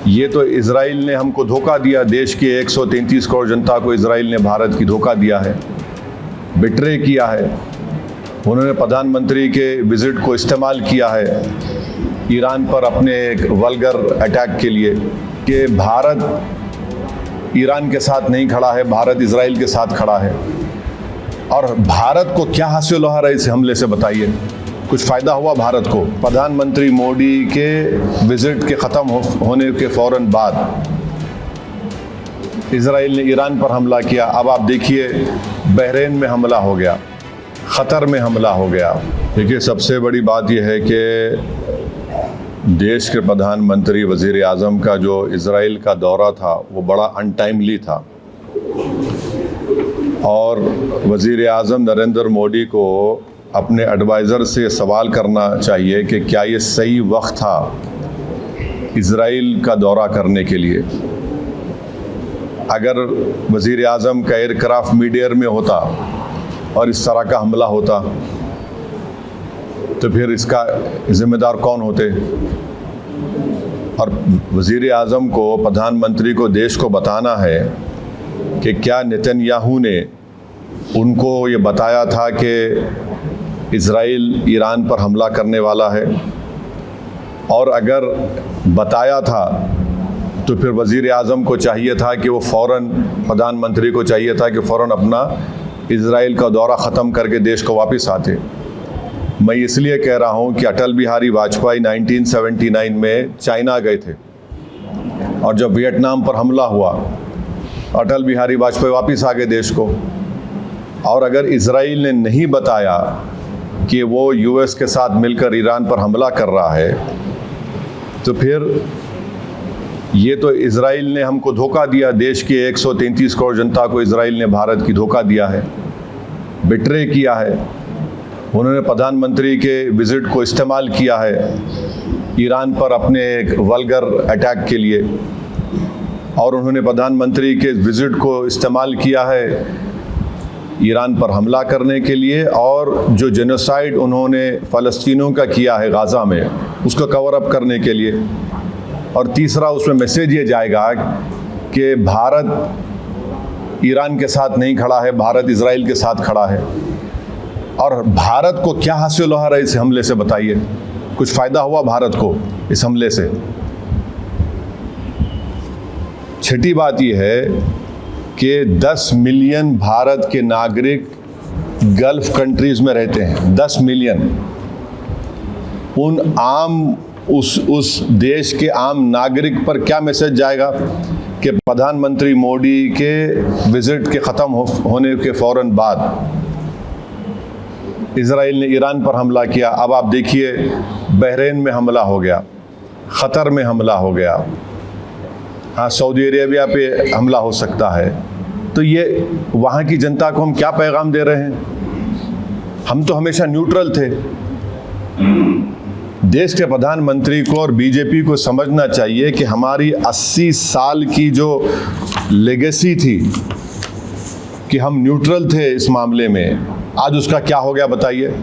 ये तो इजराइल ने हमको धोखा दिया, देश के 133 करोड़ जनता को इजराइल ने भारत की धोखा दिया है, बिट्रे किया है। उन्होंने प्रधानमंत्री के विजिट को इस्तेमाल किया है ईरान पर अपने एक वल्गर अटैक के लिए, कि भारत ईरान के साथ नहीं खड़ा है, भारत इजराइल के साथ खड़ा है। और भारत को क्या हासिल हो रहा है इस हमले से, बताइए? कुछ फ़ायदा हुआ भारत को? प्रधानमंत्री मोदी के विजिट के ख़त्म होने के फ़ौरन बाद इजराइल ने ईरान पर हमला किया। अब आप देखिए बहरीन में हमला हो गया, क़तर में हमला हो गया। देखिए सबसे बड़ी बात यह है कि देश के प्रधानमंत्री वज़ीर आज़म का जो इजराइल का दौरा था वो बड़ा अनटाइमली था, और वज़ीर आज़म नरेंद्र मोदी को अपने एडवाइज़र से सवाल करना चाहिए कि क्या ये सही वक्त था इजराइल का दौरा करने के लिए। अगर वज़ीर आज़म का एयरक्राफ्ट मिड एयर में होता और इस तरह का हमला होता तो फिर इसका ज़िम्मेदार कौन होते? और वज़ीर आज़म को, प्रधानमंत्री को देश को बताना है कि क्या नेतन्याहू ने उनको ये बताया था कि इजराइल ईरान पर हमला करने वाला है, और अगर बताया था तो फिर वज़ीर आज़म को चाहिए था कि वो फ़ौरन, प्रधानमंत्री को चाहिए था कि फ़ौरन अपना इजराइल का दौरा ख़त्म करके देश को वापस आते। मैं इसलिए कह रहा हूँ कि अटल बिहारी वाजपेयी 1979 में चाइना गए थे, और जब वियतनाम पर हमला हुआ अटल बिहारी वाजपेयी वापस आ गए देश को। और अगर इजराइल ने नहीं बताया कि वो यूएस के साथ मिलकर ईरान पर हमला कर रहा है तो फिर ये तो इजराइल ने हमको धोखा दिया, देश के 133 करोड़ जनता को इजराइल ने भारत की धोखा दिया है, बिट्रे किया है। उन्होंने प्रधानमंत्री के विजिट को इस्तेमाल किया है ईरान पर अपने एक वल्गर अटैक के लिए, और उन्होंने प्रधानमंत्री के विजिट को इस्तेमाल किया है ईरान पर हमला करने के लिए, और जो जेनोसाइड उन्होंने फ़लस्तीनियों का किया है गाज़ा में उसको कवर अप करने के लिए। और तीसरा, उसमें मैसेज ये जाएगा कि भारत ईरान के साथ नहीं खड़ा है, भारत इजराइल के साथ खड़ा है। और भारत को क्या हासिल हो रहा है इस हमले से, बताइए? कुछ फ़ायदा हुआ भारत को इस हमले से? छठी बात यह है कि 10 मिलियन भारत के नागरिक गल्फ़ कंट्रीज़ में रहते हैं, 10 मिलियन। उस देश के आम नागरिक पर क्या मैसेज जाएगा कि प्रधानमंत्री मोदी के विजिट के ख़त्म होने के फ़ौरन बाद इजराइल ने ईरान पर हमला किया। अब आप देखिए बहरीन में हमला हो गया, क़तर में हमला हो गया, हाँ सऊदी अरेबिया पे हमला हो सकता है। तो ये वहाँ की जनता को हम क्या पैगाम दे रहे हैं? हम तो हमेशा न्यूट्रल थे। देश के प्रधानमंत्री को और बीजेपी को समझना चाहिए कि हमारी 80 साल की जो लेगेसी थी कि हम न्यूट्रल थे इस मामले में, आज उसका क्या हो गया बताइए?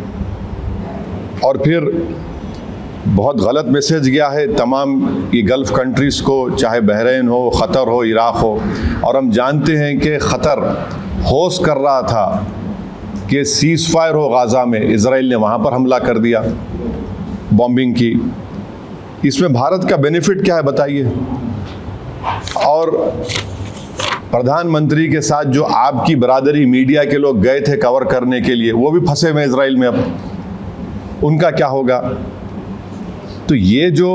और फिर बहुत गलत मैसेज गया है तमाम ये गल्फ़ कंट्रीज़ को, चाहे बहरीन हो, क़तर हो, इराक़ हो। और हम जानते हैं कि क़तर होस्ट कर रहा था कि सीज़ फायर हो गाज़ा में, इजराइल ने वहाँ पर हमला कर दिया, बॉम्बिंग की। इसमें भारत का बेनिफिट क्या है बताइए? और प्रधानमंत्री के साथ जो आपकी बरादरी मीडिया के लोग गए थे कवर करने के लिए, वो भी फंसे हुए इजराइल में, अब उनका क्या होगा? तो ये जो,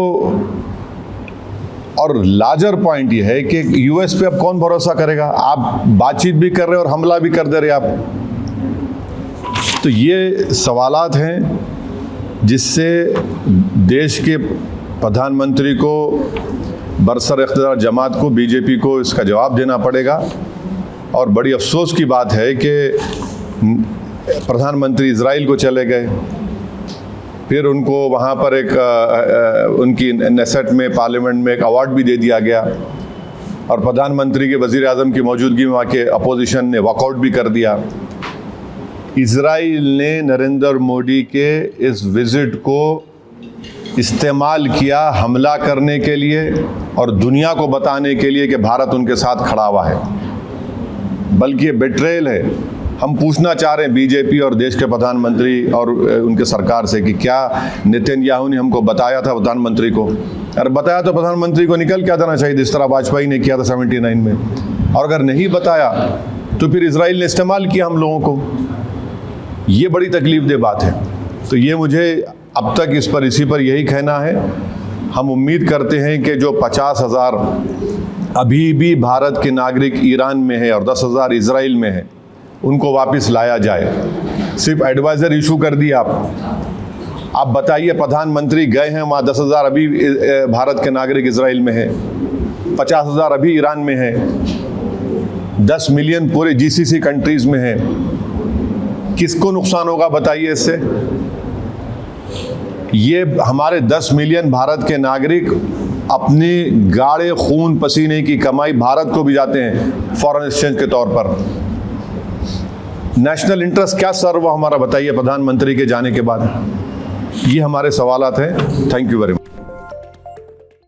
और लार्जर पॉइंट ये है कि यूएस पे अब कौन भरोसा करेगा? आप बातचीत भी कर रहे हैं और हमला भी कर दे रहे आप। तो ये सवालात हैं जिससे देश के प्रधानमंत्री को, बरसर इख्तियार जमात को, बीजेपी को इसका जवाब देना पड़ेगा। और बड़ी अफसोस की बात है कि प्रधानमंत्री इजराइल को चले गए, फिर उनको वहाँ पर एक उनकी नेसेट में, पार्लियामेंट में एक अवार्ड भी दे दिया गया, और प्रधानमंत्री के वज़ीर आज़म की मौजूदगी में वहाँ के अपोजिशन ने वॉकआउट भी कर दिया। इजराइल ने नरेंद्र मोदी के इस विज़िट को इस्तेमाल किया हमला करने के लिए और दुनिया को बताने के लिए कि भारत उनके साथ खड़ा हुआ है, बल्कि ये बेट्रेयल है। हम पूछना चाह रहे हैं बीजेपी और देश के प्रधानमंत्री और उनके सरकार से कि क्या नेतन्याहू ने हमको बताया था प्रधानमंत्री को? अगर बताया तो प्रधानमंत्री को निकल क्या देना चाहिए, जिस तरह वाजपेयी ने किया था 79 में। और अगर नहीं बताया तो फिर इजराइल ने इस्तेमाल किया हम लोगों को। ये बड़ी तकलीफदेह बात है। तो ये मुझे अब तक इसी पर यही कहना है। हम उम्मीद करते हैं कि जो 50,000 अभी भी भारत के नागरिक ईरान में है और 10,000 इजराइल में है, उनको वापस लाया जाए। सिर्फ एडवाइज़र इशू कर दिया आप बताइए, प्रधानमंत्री गए हैं वहाँ, 10,000 अभी भारत के नागरिक इजराइल में है, 50,000 अभी ईरान में है, 10 मिलियन पूरे जीसीसी कंट्रीज़ में है। किसको नुकसान होगा बताइए इससे? ये हमारे 10 मिलियन भारत के नागरिक अपनी गाढ़े खून पसीने की कमाई भारत को भी जाते हैं फॉरेन एक्सचेंज के तौर पर। नेशनल इंटरेस्ट क्या सर्व हुआ हमारा बताइए प्रधानमंत्री के जाने के बाद? ये हमारे सवालात हैं। Thank you very much.